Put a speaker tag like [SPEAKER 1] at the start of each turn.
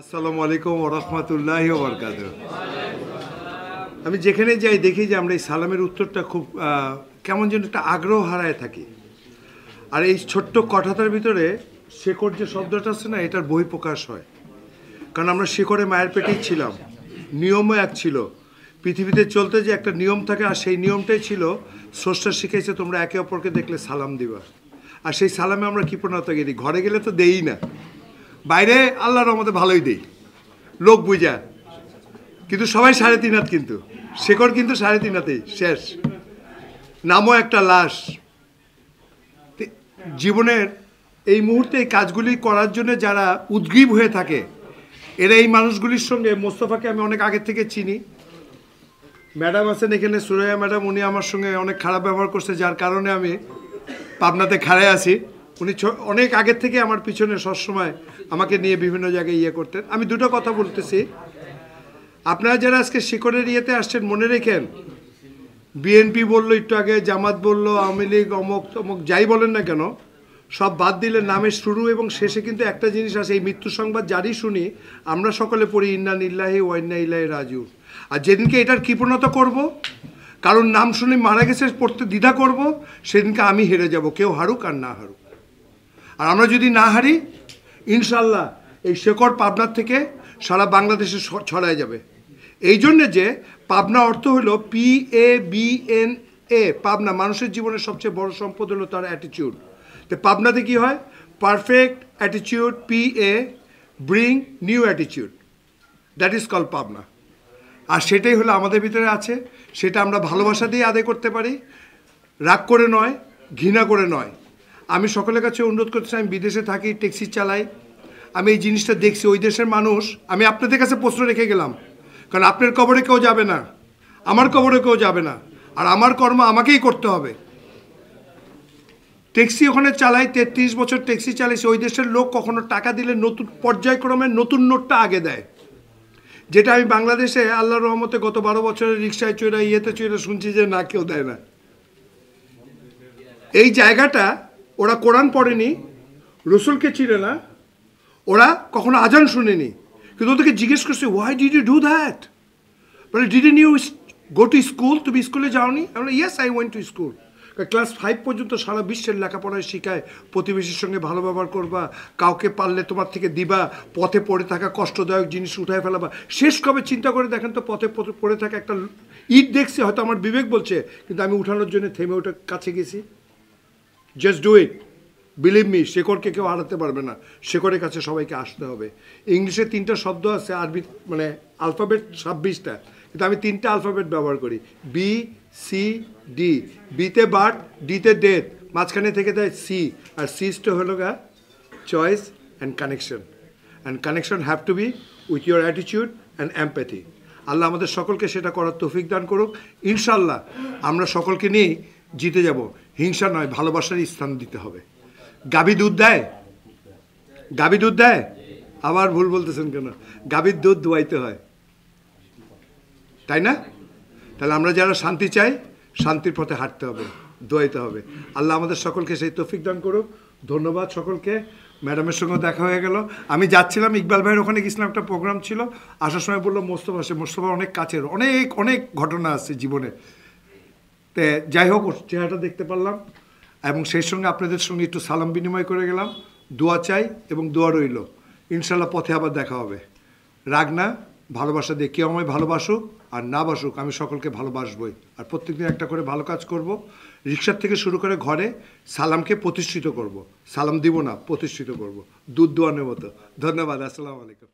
[SPEAKER 1] আসসালামু আলাইকুম ওয়া রাহমাতুল্লাহি ওয়া বারাকাতুহু। আমি যেখানে যাই দেখি যে আমরা এই সালামের উত্তরটা খুব কেমন যেন একটা আগ্রহ হারায় থাকি। আর এই ছোট্ট কথাটার ভিতরে শেকড় যে শব্দটা আছে না, এটার বহিঃপ্রকাশ হয়। কারণ আমরা শেকড়ে মায়ের পেটেই ছিলাম, নিয়মও এক ছিল। পৃথিবীতে চলতে যে একটা নিয়ম থাকে, আর সেই নিয়মটাই ছিল স্রষ্টা শিখেছে তোমরা একে অপরকে দেখলে সালাম দিবা। আর সেই সালামে আমরা কৃপণতা গেলি, ঘরে গেলে তো দেই না, বাইরে আল্লাহর রহমতে ভালোই দেই, লোক বুঝা। কিন্তু সবাই 3.5 হাত, কিন্তু শেকড় কিন্তু 3.5 হাতেই শেষ, নামও একটা লাশ। জীবনের এই মুহূর্তে এই কাজগুলি করার জন্য যারা উদ্গ্রীব হয়ে থাকে, এরা এই মানুষগুলির সঙ্গে, মোস্তফাকে আমি অনেক আগের থেকে চিনি। ম্যাডাম আছেন এখানে, সুরাইয়া ম্যাডাম, উনি আমার সঙ্গে অনেক খারাপ ব্যবহার করছে, যার কারণে আমি পাবনাতে খাড়ায় আছি। উনি অনেক আগের থেকে আমার পিছনে সবসময় আমাকে নিয়ে বিভিন্ন জায়গায় করতেন। আমি দুটো কথা বলতেছি, আপনারা যারা আজকে শিকড়ের আসছেন, মনে রেখেন, বিএনপি বললো একটু আগে, জামাত বললো, আওয়ামী লীগ, অমক তমক, যাই বলেন না কেন, সব বাদ দিলে নামের শুরু এবং শেষে কিন্তু একটা জিনিস আছে। এই মৃত্যু সংবাদ যারই শুনি আমরা সকলে পড়ি ইন্না লিল্লাহি ওয়া ইন্না ইলাইহি রাজিউন। আর যেদিনকে এটার কৃপণতা করব, কারণ নাম শুনে মারা গেছে পড়তে দ্বিধা করব, সেদিনকে আমি হেরে যাব, কেউ হারুক আর না হারুক। আর আমরা যদি না হারি, ইনশাল্লাহ এই শেকড় পাবনার থেকে সারা বাংলাদেশে ছড়ায় যাবে। এই জন্যে যে পাবনা অর্থ হলো PABNA, পাবনা। মানুষের জীবনের সবচেয়ে বড় সম্পদ হলো তার অ্যাটিটিউড। তো পাবনাতে কী হয়? Perfect attitude, PA, bring new attitude, that is call Pabna. আর সেটাই হলো আমাদের ভিতরে আছে। সেটা আমরা ভালোবাসা দিয়ে আদায় করতে পারি, রাগ করে নয়, ঘৃণা করে নয়। আমি সকলের কাছে অনুরোধ করতে চাই, আমি বিদেশে থাকি, ট্যাক্সি চালাই, আমি এই জিনিসটা দেখছি। ওই দেশের মানুষ, আমি আপনাদের কাছে প্রশ্ন রেখে গেলাম, কারণ আপনার কবরে কেউ যাবে না, আমার কবরে কেউ যাবে না, আর আমার কর্ম আমাকেই করতে হবে। ট্যাক্সি ওখানে চালাই, 33 বছর ট্যাক্সি চালিয়েছি। ওই দেশের লোক কখনো টাকা দিলে নতুন পর্যায়ক্রমে নতুন নোটটা আগে দেয়, যেটা আমি বাংলাদেশে আল্লাহর রহমতে গত 12 বছরের রিক্সায় চড়ে চড়ে শুনছি যে না, কেউ দেয় না। এই জায়গাটা, ওরা কোরআন পড়েনি, রসুলকে চিনে না, ওরা কখনো আজান শুনেনি, কিন্তু ওদেরকে জিজ্ঞেস করছে, why did you do that? বলে, didn't you go to school? তুমি স্কুলে যাওনি? আমরা, yes I went to school. Class 5 পর্যন্ত সারা বিশ্বের লেখাপড়ায় শেখায়, প্রতিবেশীর সঙ্গে ভালো ব্যবহার করবা, কাউকে পারলে তোমার থেকে দিবা, পথে পড়ে থাকা কষ্টদায়ক জিনিস উঠায় ফেলাবা। শেষ কবে চিন্তা করে দেখেন তো, পথে পড়ে থাকা একটা ইট দেখছি, হয়তো আমার বিবেক বলছে, কিন্তু আমি উঠানোর জন্য থেমে ওটার কাছে গেছি। Just do it, believe me, শেকড়কে কেউ হারাতে পারবে না, শেকড়ের কাছে সবাইকে আসতে হবে। ইংলিশে 3টা শব্দ আছে, আরবি মানে আলফাবেট 26টা, কিন্তু আমি 3টা আলফাবেট ব্যবহার করি, BCD। বিতে বার্থ, ডিতে ডেথ, মাঝখানে থেকে দেয় সি, আর সিসটা হলো choice and connection. And connection have to be with your attitude and empathy. Allah আমাদের সকলকে সেটা করার তৌফিক দান করুক। ইনশাল্লাহ আমরা সকলকে নিয়েই জিতে যাব। হিংসা নয়, ভালোবাসার স্থান দিতে হবে। গাভী দুধ দেয়? গাভী দুধ দেয়? আবার ভুল বলতেছেন কেন? গাভীর দুধ দোয়াইতে হয়, তাই না? তাহলে আমরা যারা শান্তি চাই, শান্তির পথে হাঁটতে হবে, দোয়াইতে হবে। আল্লাহ আমাদের সকলকে সেই তৌফিক দান করুক। ধন্যবাদ সকলকে। ম্যাডামের সঙ্গে দেখা হয়ে গেল। আমি যাচ্ছিলাম, ইকবাল ভাইয়ের ওখানে গেছিলাম, একটা প্রোগ্রাম ছিল। আসার সময় বললো মোস্তফা আসে। মোস্তফা অনেক কাছের, অনেক অনেক ঘটনা আছে জীবনে। তো যাই হোক, চেহারাটা দেখতে পারলাম, এবং সেই সঙ্গে আপনাদের সঙ্গে একটু সালাম বিনিময় করে গেলাম। দোয়া চাই এবং দোয়া রইল। ইনশাল্লাহ পথে আবার দেখা হবে। রাগ না, ভালোবাসা দিয়ে। কেউ আমায় ভালোবাসুক আর না বাসুক, আমি সকলকে ভালোবাসবই। আর প্রত্যেকদিন একটা করে ভালো কাজ করব। রিক্সার থেকে শুরু করে ঘরে সালামকে প্রতিষ্ঠিত করব। সালাম দিব না, প্রতিষ্ঠিত করব, দুধ দোয়ানোর মতো। ধন্যবাদ। আসসালামু আলাইকুম।